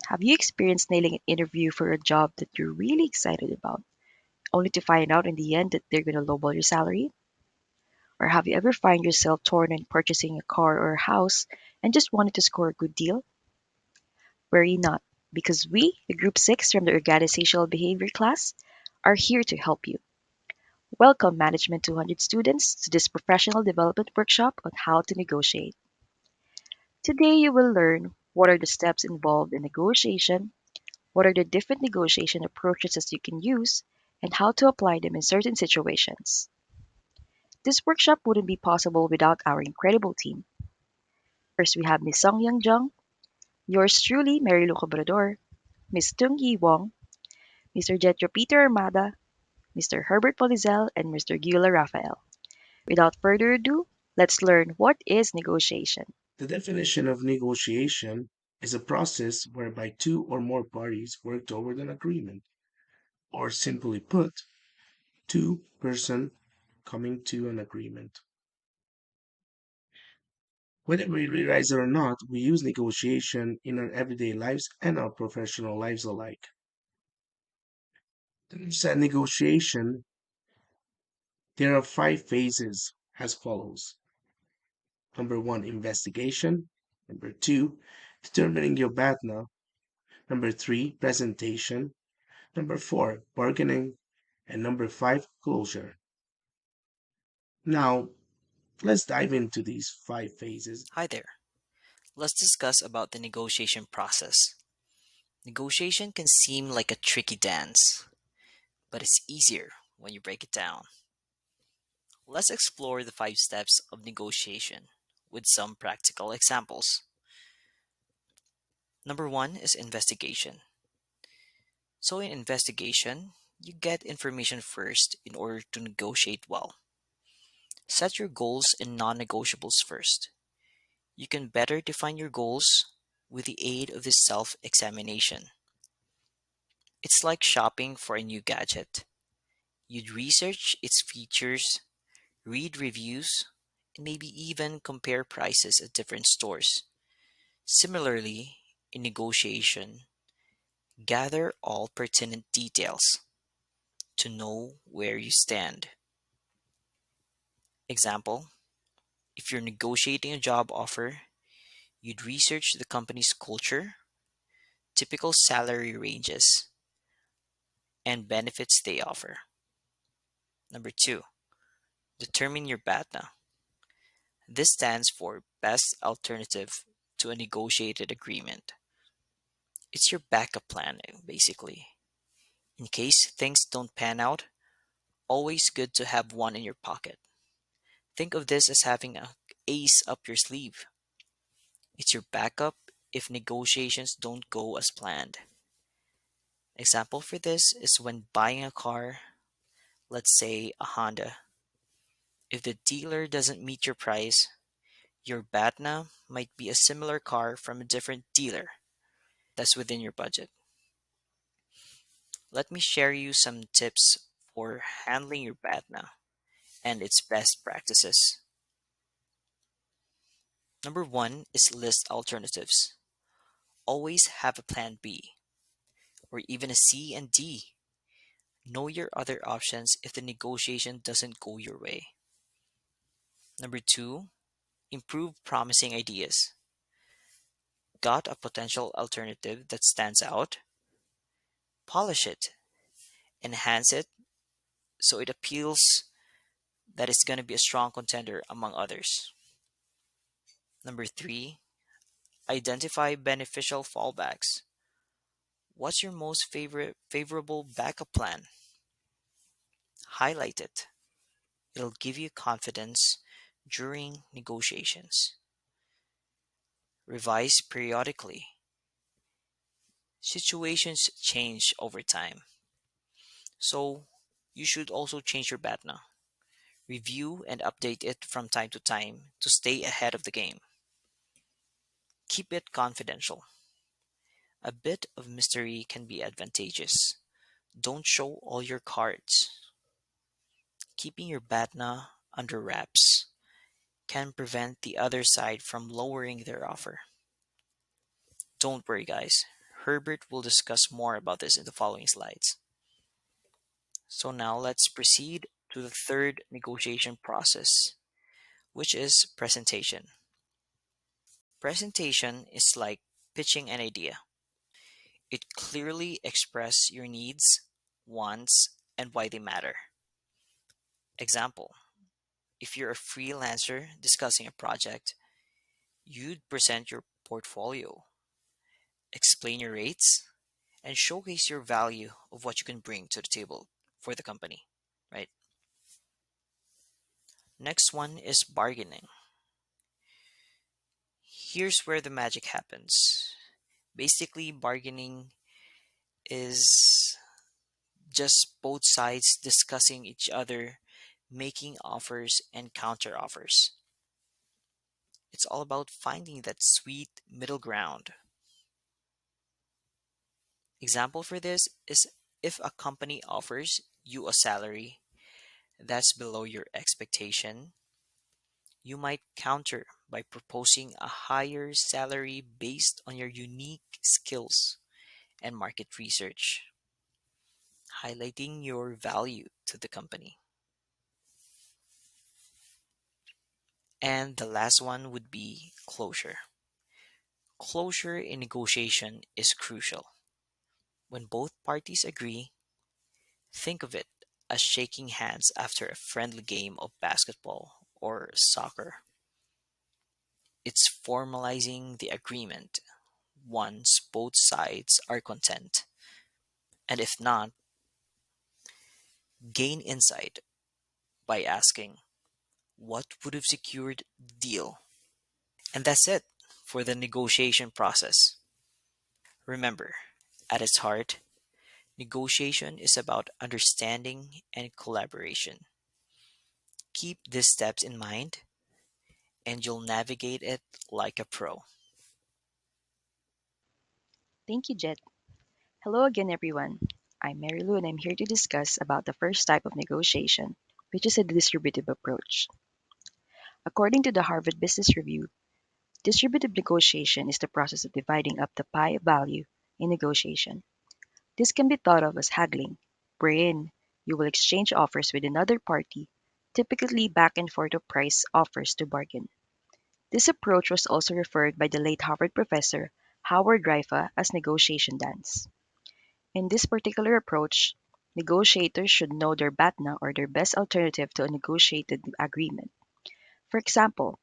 Have you experienced nailing an interview for a job that you're really excited about, only to find out in the end that they're going to lowball your salary? Or have you ever find yourself torn in purchasing a car or a house and just wanted to score a good deal? Worry not, because we, the Group 6 from the Organizational Behavior class, are here to help you. Welcome, Management 200 students, to this professional development workshop on how to negotiate. Today, you will learn what are the steps involved in negotiation, what are the different negotiation approaches that you can use, and how to apply them in certain situations. This workshop wouldn't be possible without our incredible team. First, we have Ms. Song Young Jung, yours truly, Mary Lou Cobrador, Ms. Tung Yi Wong, Mr. Jetro Peter Armada, Mr. Herbert Polizel, and Mr. Gila Rafael. Without further ado, let's learn what is negotiation. The definition of negotiation is a process whereby two or more parties work toward an agreement, or simply put, two person coming to an agreement. Whether we realize it or not, we use negotiation in our everyday lives and our professional lives alike. To understand negotiation, there are five phases as follows. Number one, investigation. Number two, determining your BATNA. Number three, presentation. Number four, bargaining. And number five, closure. Now, let's dive into these five phases. Hi there. Let's discuss about the negotiation process. Negotiation can seem like a tricky dance, but it's easier when you break it down. Let's explore the 5 steps of negotiation with some practical examples. Number 1 is investigation. So in investigation, you get information first in order to negotiate well. Set your goals and non-negotiables first. You can better define your goals with the aid of this self-examination. It's like shopping for a new gadget. You'd research its features, read reviews, and maybe even compare prices at different stores. Similarly, in negotiation, gather all pertinent details to know where you stand. Example, if you're negotiating a job offer, you'd research the company's culture, typical salary ranges, and benefits they offer. Number 2, determine your BATNA. This stands for Best Alternative to a Negotiated Agreement. It's your backup plan, basically. In case things don't pan out, always good to have one in your pocket. Think of this as having a ace up your sleeve. It's your backup if negotiations don't go as planned. Example for this is when buying a car, let's say a Honda. If the dealer doesn't meet your price, your BATNA might be a similar car from a different dealer that's within your budget. Let me share you some tips for handling your BATNA and its best practices. Number 1 is list alternatives. Always have a plan B or even a C and D. Know your other options if the negotiation doesn't go your way. Number 2, improve promising ideas. Got a potential alternative that stands out? Polish it, enhance it so it appeals that it's going to be a strong contender among others. Number 3, identify beneficial fallbacks. What's your most favorable backup plan? Highlight it. It'll give you confidence during negotiations. Revise periodically. Situations change over time. So you should also change your BATNA. Review and update it from time to time to stay ahead of the game. Keep it confidential. A bit of mystery can be advantageous. Don't show all your cards. Keeping your BATNA under wraps can prevent the other side from lowering their offer. Don't worry, guys. Herbert will discuss more about this in the following slides. So now let's proceed to the third negotiation process, which is presentation. Presentation is like pitching an idea. It clearly expresses your needs, wants, and why they matter. Example: if you're a freelancer discussing a project, you'd present your portfolio, explain your rates, and showcase your value of what you can bring to the table for the company, right? Next one is bargaining. Here's where the magic happens. Basically, bargaining is just both sides discussing each other, making offers and counter offers. It's all about finding that sweet middle ground. Example for this is if a company offers you a salary that's below your expectation, you might counter by proposing a higher salary based on your unique skills and market research, highlighting your value to the company. And the last one would be closure. Closure in negotiation is crucial. When both parties agree, think of it as shaking hands after a friendly game of basketball or soccer. It's formalizing the agreement once both sides are content. And if not, gain insight by asking, what would have secured the deal? And that's it for the negotiation process. Remember, at its heart, negotiation is about understanding and collaboration. Keep these steps in mind, and you'll navigate it like a pro. Thank you, Jet. Hello again, everyone. I'm Mary Lou, and I'm here to discuss about the first type of negotiation, which is a distributive approach. According to the Harvard Business Review, distributive negotiation is the process of dividing up the pie of value in negotiation. This can be thought of as haggling, wherein you will exchange offers with another party, typically back and forth of price offers to bargain. This approach was also referred by the late Harvard professor Howard Rifa as negotiation dance. In this particular approach, negotiators should know their BATNA or their best alternative to a negotiated agreement. For example,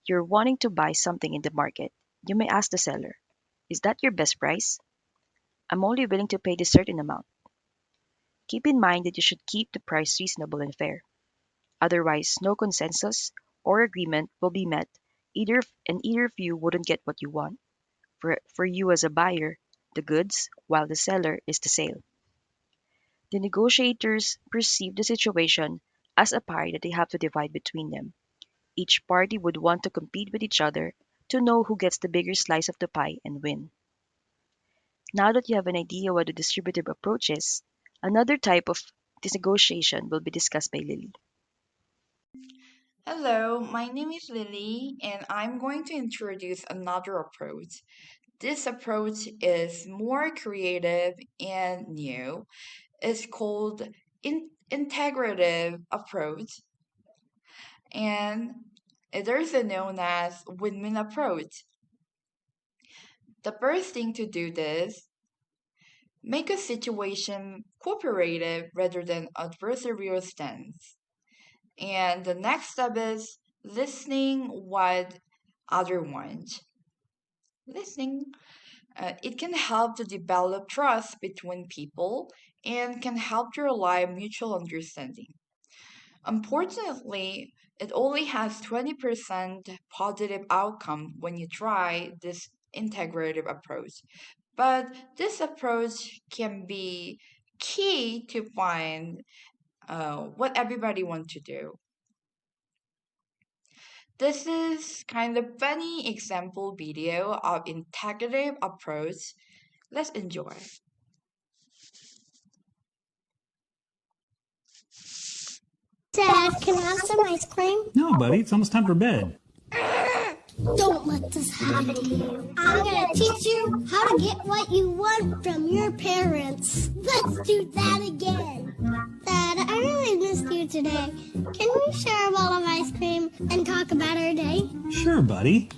you're wanting to buy something in the market. You may ask the seller, is that your best price? I'm only willing to pay this certain amount. Keep in mind that you should keep the price reasonable and fair. Otherwise, no consensus or agreement will be met, either of you wouldn't get what you want. For you as a buyer, the goods, while the seller is the sale. The negotiators perceive the situation as a pie that they have to divide between them. Each party would want to compete with each other to know who gets the bigger slice of the pie and win. Now that you have an idea what a distributive approach is, another type of this negotiation will be discussed by Lily. Hello, my name is Lily, and I'm going to introduce another approach. This approach is more creative and new. It's called integrative approach, and it is also known as win-win approach. The first thing to do this, make a situation cooperative rather than adversarial stance. And the next step is listening what other want. Listening, it can help to develop trust between people and can help to rely on mutual understanding. Unfortunately, it only has 20% positive outcome when you try this integrative approach. But this approach can be key to find what everybody wants to do. This is kind of funny example video of integrative approach. Let's enjoy. Dad, can I have some ice cream? No, buddy, it's almost time for bed. Don't let this happen to you. I'm gonna teach you how to get what you want from your parents. Let's do that again. Dad, I really missed you today. Can we share a bowl of ice cream and talk about our day? Sure, buddy.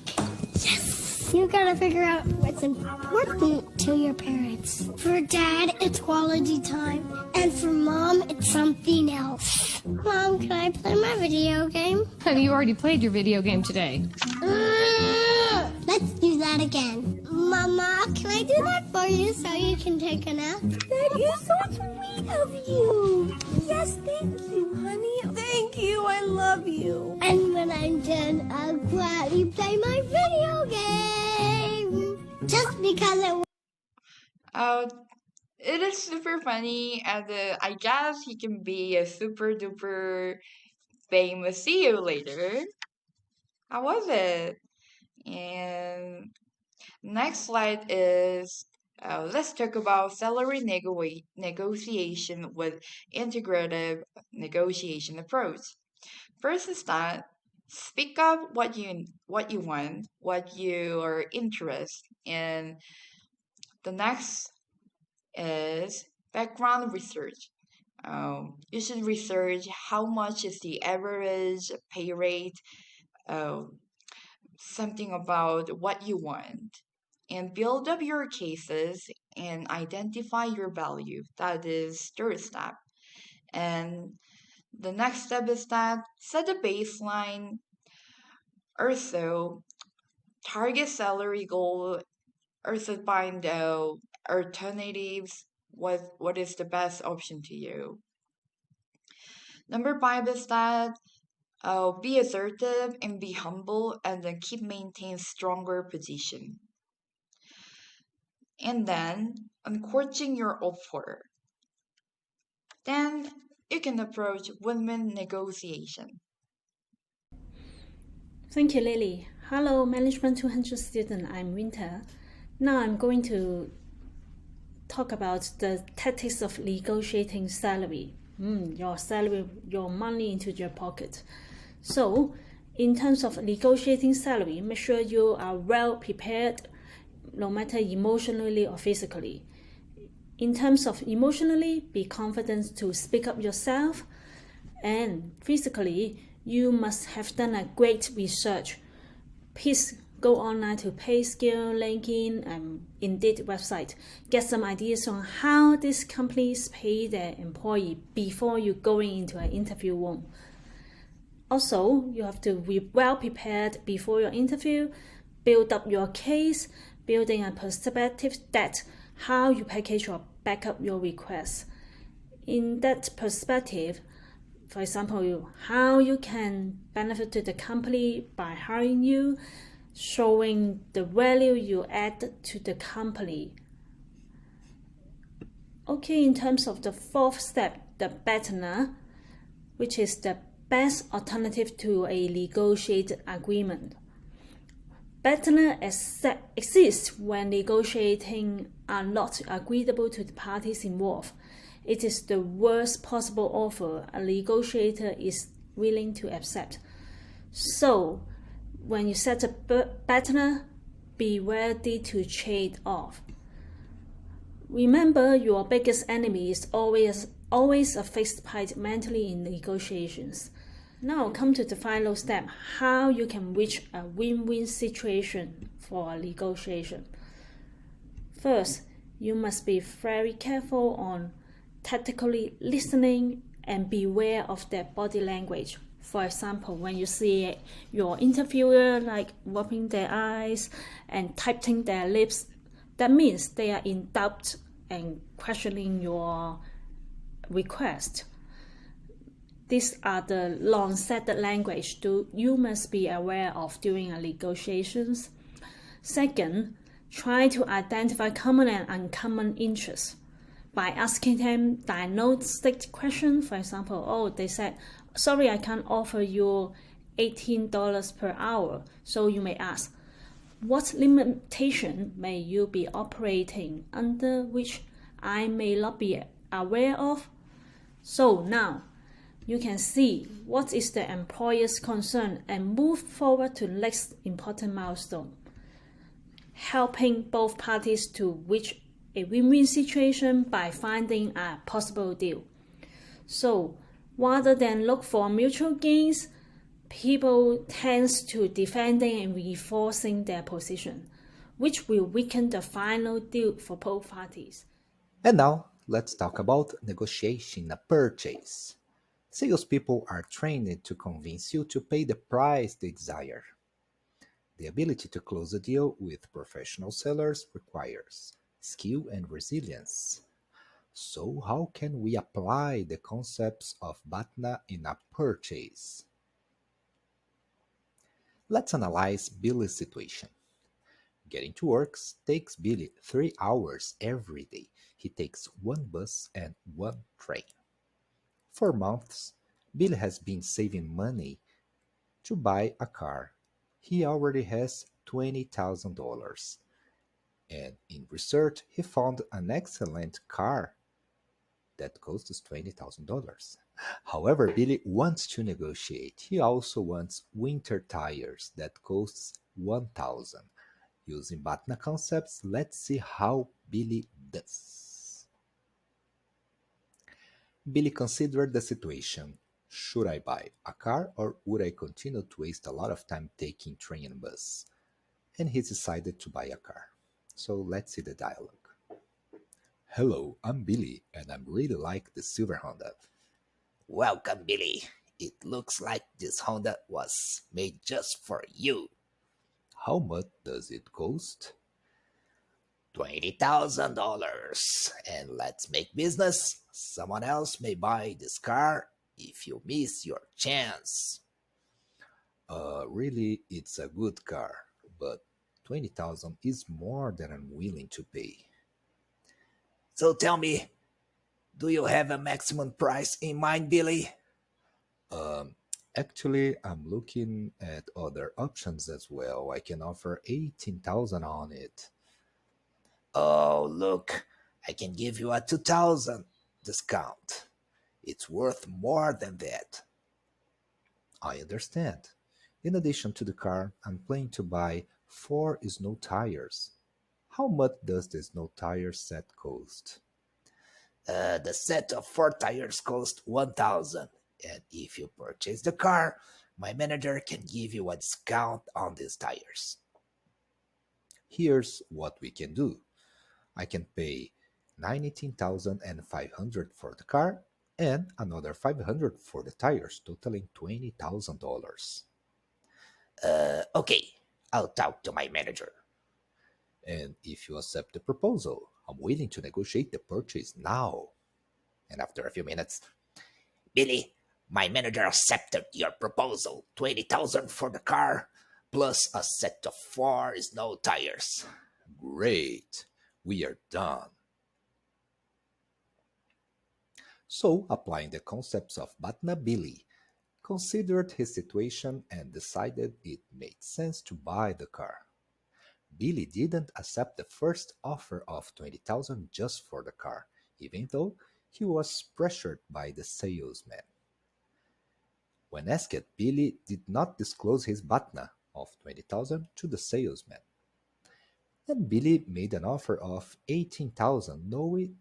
Yes! You gotta figure out what's important to your parents. For Dad, it's quality time. And for Mom, it's something else. Mom, can I play my video game? You already played your video game today. Let's do that again. Mama, can I do that for you so you can take a nap? That is so sweet of you. Yes, thank you, honey. Thank you. I love you. And when I'm done, I'll gladly play my video game. Just because It is super funny, and I guess he can be a super duper famous. See you later. How was it? And next slide is let's talk about salary negotiation with integrative negotiation approach. First is that speak up what you want, what you are interested in. The next is background research. You should research how much is the average pay rate, something about what you want, and build up your cases and identify your value. That is third step. And the next step is that set a baseline, also target salary goal, also find alternatives, what is the best option to you. Number 5 is that be assertive and be humble, and then keep maintain stronger position. And then uncorking your offer. Then you can approach win-win negotiation. Thank you, Lily. Hello, Management 200 student. I'm Winter. Now I'm going to talk about the tactics of negotiating salary. Your salary, your money into your pocket. So, in terms of negotiating salary, make sure you are well prepared, no matter emotionally or physically. In terms of emotionally, be confident to speak up yourself, and physically, you must have done a great research. Please go online to PayScale, LinkedIn, and Indeed website. Get some ideas on how these companies pay their employee before you going into an interview room. Also, you have to be well prepared before your interview, build up your case, building a perspective that how you package or back up your request. In that perspective, for example, how you can benefit to the company by hiring you, showing the value you add to the company. Okay, in terms of the fourth step, the BATNA, which is the best alternative to a negotiated agreement. BATNA exists when negotiating are not agreeable to the parties involved. It is the worst possible offer a negotiator is willing to accept. So, when you set a BATNA, be ready to trade off. Remember, your biggest enemy is always a fixed price mentally in negotiations. Now come to the final step, how you can reach a win-win situation for a negotiation. First, you must be very careful on tactically listening and beware of their body language. For example, when you see your interviewer like rubbing their eyes and tightening their lips, that means they are in doubt and questioning your request. These are the long-said language you must be aware of during a negotiations. Second, try to identify common and uncommon interests by asking them diagnostic questions. For example, they said, sorry, I can't offer you $18 per hour. So you may ask, what limitation may you be operating under which I may not be aware of? So now, You can see what is the employer's concern and move forward to next important milestone, helping both parties to reach a win-win situation by finding a possible deal. So, rather than look for mutual gains, people tends to defending and reinforcing their position, which will weaken the final deal for both parties. And now, let's talk about negotiating a purchase. Salespeople are trained to convince you to pay the price they desire. The ability to close a deal with professional sellers requires skill and resilience. So, how can we apply the concepts of BATNA in a purchase? Let's analyze Billy's situation. Getting to work takes Billy 3 hours every day. He takes one bus and one train. For months, Billy has been saving money to buy a car. He already has $20,000. And in research, he found an excellent car that costs $20,000. However, Billy wants to negotiate. He also wants winter tires that costs 1,000. Using BATNA concepts, let's see how Billy does. Billy considered the situation. Should I buy a car or would I continue to waste a lot of time taking train and bus? And he decided to buy a car. So let's see the dialogue. Hello, I'm Billy and I really like the silver Honda. Welcome, Billy. It looks like this Honda was made just for you. How much does it cost? $20,000. And let's make business. Someone else may buy this car if you miss your chance. Really, it's a good car, but 20,000 is more than I'm willing to pay. So tell me, do you have a maximum price in mind, Billy? Um, Actually, I'm looking at other options as well. I can offer 18,000 on it. Oh, look, I can give you a 2,000 discount. It's worth more than that. I understand. In addition to the car, I'm planning to buy 4 snow tires. How much does the snow tire set cost? The set of 4 tires cost 1,000. And if you purchase the car, my manager can give you a discount on these tires. Here's what we can do. I can pay 19,500 for the car and another 500 for the tires, totaling $20,000. Okay, I'll talk to my manager. And if you accept the proposal, I'm willing to negotiate the purchase now. And after a few minutes, Billy, my manager accepted your proposal. 20,000 for the car, plus a set of 4 snow tires. Great, we are done. So, applying the concepts of Batna, Billy considered his situation and decided it made sense to buy the car. Billy didn't accept the first offer of 20,000 just for the car, even though he was pressured by the salesman. When asked, Billy did not disclose his batna of 20,000 to the salesman. Then Billy made an offer of 18,000, knowing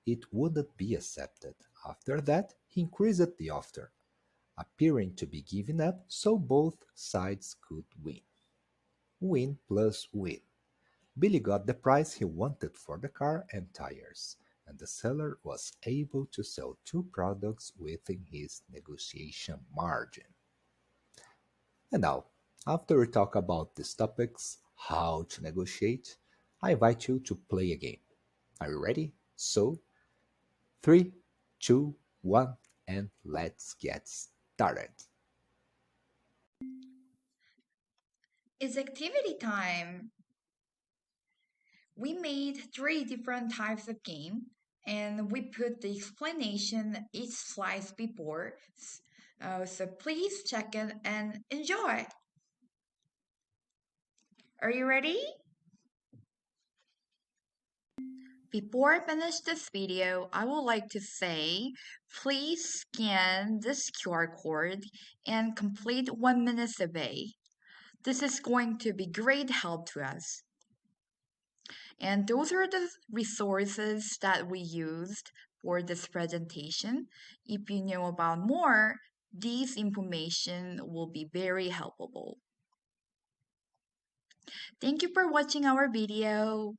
it wouldn't be accepted. After that, he increased the offer, appearing to be giving up so both sides could win. Win plus win. Billy got the price he wanted for the car and tires, and the seller was able to sell 2 products within his negotiation margin. And now, after we talk about these topics, how to negotiate, I invite you to play a game. Are you ready? So, three, two, one, and let's get started. It's activity time. We made three different types of game and we put the explanation each slice before. So please check it and enjoy. Are you ready? Before I finish this video, I would like to say, please scan this QR code and complete 1 minute survey. This is going to be great help to us. And those are the resources that we used for this presentation. If you know about more, this information will be very helpful. Thank you for watching our video.